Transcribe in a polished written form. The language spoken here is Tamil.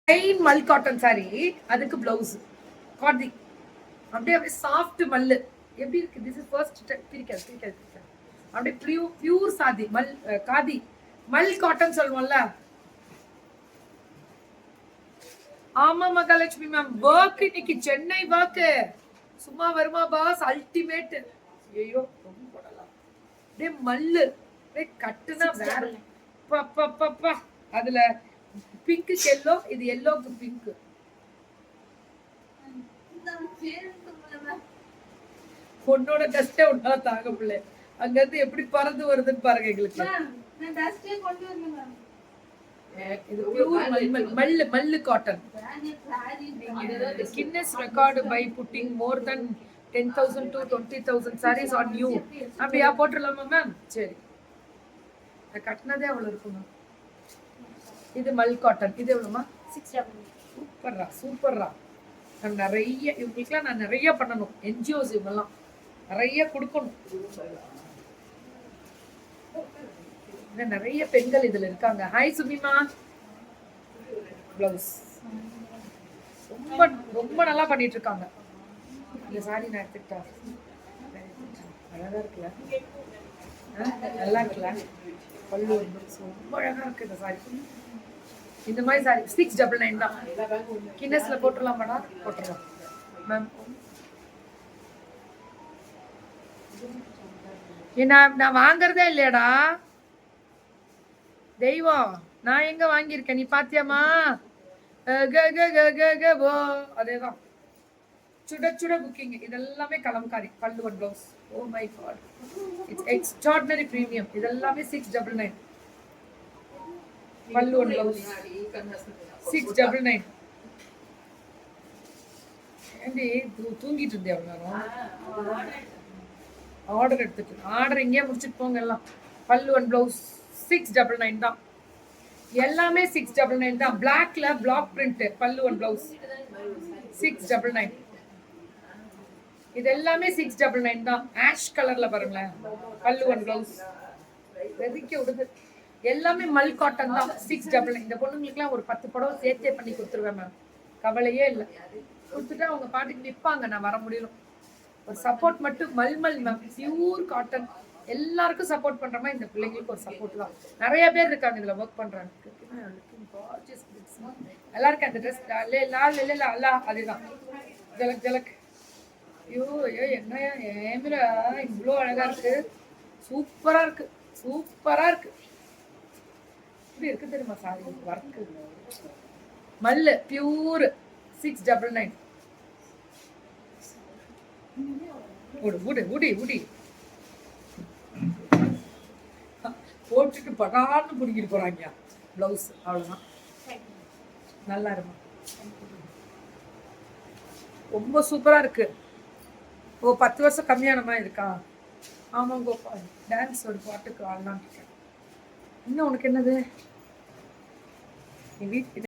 பிளைன் மல் காட்டன் சாரி, அதுக்கு பிளவுஸ் காதி அப்படியே அப்படியே சாஃப்ட் மல்லு எப்படி இருக்கு. திஸ் இஸ் ஃபர்ஸ்ட் பிரிக்காது அப்படியே பியூர் சாதி மல் காதி மல் காட்டன் சொல்லுவோம்ல. ஆமா மகாலட்சுமி மேம், ஒர்க் இன்னைக்கு சென்னை ஒர்க் சும்மா வருமா பாஸ், அல்டிமேட். ஐயோ ரொம்ப போடலாம் அப்படியே மல்லு அப்படியே கட்டுனா வேற பப்பா. அதுல பிங்க்கு எல்லோ, இது எல்லோக்கு பிங்க். பொண்ணோட டஸ்டே உண்டா தாங்க பிள்ளை, அங்க இருந்து எப்படி பறந்து வருதுன்னு பாருங்க எங்களுக்கு. இது பியூர் மல்லு cotton. Guinness record by putting more than 10,000 to 20,000 sarees on you. அப்படியா போட்டுடலாமா மேம்? சரி, கட்டினதே அவ்வளவு இருக்குமா. இது மல் காட்டன். இது எவ்வளவுமா? 600. சூப்பர்ரா. நான் நிறைய இவங்களுக்குலாம் நான் நிறைய பண்ணணும். என்ஜிஓஸ் இவங்கெல்லாம் நிறைய கொடுக்கணும். நிறைய பெண்கள் இதுல இருக்காங்க. ஹாய் சுமிமா. பிளவுஸ் ரொம்ப ரொம்ப நல்லா பண்ணிட்டு இருக்காங்க. இந்த சாரி நான் எடுத்துக்கிட்டா அழகா இருக்குல்ல, நல்லா இருக்குல்ல, பல்லு ரொம்ப அழகா இருக்கு இந்த சாரி. இந்த மாதிரி சாரி 699 தான். கின்னஸ்ல போட்டுடலாம் மேடம்? போட்டுடலாம் மேம். நான் வாங்குறதே இல்லையாடா தெய்வம், நான் எங்க வாங்கியிருக்கேன் நீ பாத்தியாமா? அதேதான் சுட சுட புக்கிங். இதெல்லாமே கலம்காரி பல்லு one blouse. Oh my god, it's extraordinary premium. இதெல்லாமே 699 பல்லு ஒன் பிளவுஸ் 699. ஏண்டி தூங்கிட்டு இருந்தே அவ்வளோ ஆர்டர் எடுத்துட்டு, ஆர்டர் எங்கேயே முடிச்சுட்டு போங்க எல்லாம். பல்லு ஒன் பிளவுஸ் 699 தான். எல்லாமே 699 தான். பிளாக்ல பிளாக் பிரிண்ட் பல்லு ஒன் பிளவுஸ் 699. இது எல்லாமே 699 தான். ஆஷ் கலர்ல பாருங்களேன், பல்லு ஒன் பிளவுஸ் வெதிக்க விடுது. எல்லாமே மல் காட்டன் தான் 699. இந்த பொண்ணுங்களுக்குலாம் ஒரு 10 புடவை சேர்த்தே பண்ணி கொடுத்துருவேன் மேம், கவலையே இல்லை. கொடுத்துட்டா அவங்க பாட்டுக்கு நிற்பாங்க, நான் வர முடியல. ஒரு சப்போர்ட் மட்டும் மல்மல் மேம், பியூர் காட்டன். எல்லாருக்கும் சப்போர்ட் பண்ற மாதிரி இந்த பிள்ளைங்களுக்கு ஒரு சப்போர்ட் தான். நிறைய பேர் இருக்காங்க இதுல ஒர்க் பண்றாங்க. எல்லாருக்கும் அந்த ட்ரெஸ் அல்லா அதுதான் ஜலக் ஜலக். ஐயோ ஐயோ என்னையா ஏமிரா இவ்வளோ அழகா இருக்கு, சூப்பரா இருக்கு, சூப்பரா இருக்கு. இப்படி இருக்கு தெரியுமா சாரி ஒர்க்கு. மல்லு பியூர் 699. உடி போட்டுட்டு படான்னு பிடிக்கிட்டு போறாங்க பிளவுஸ். அவ்வளவுதான், நல்லா இருக்கும், ரொம்ப சூப்பரா இருக்கு. ஓ 10 வருஷம் கம்மியான மாதிரி இருக்கா? ஆமாம் கோபால், டான்ஸ் ஒரு பாட்டுக்கு ஆடலான்னு இருக்கேன். இன்னும் உனக்கு என்னது? நீ வீட்டு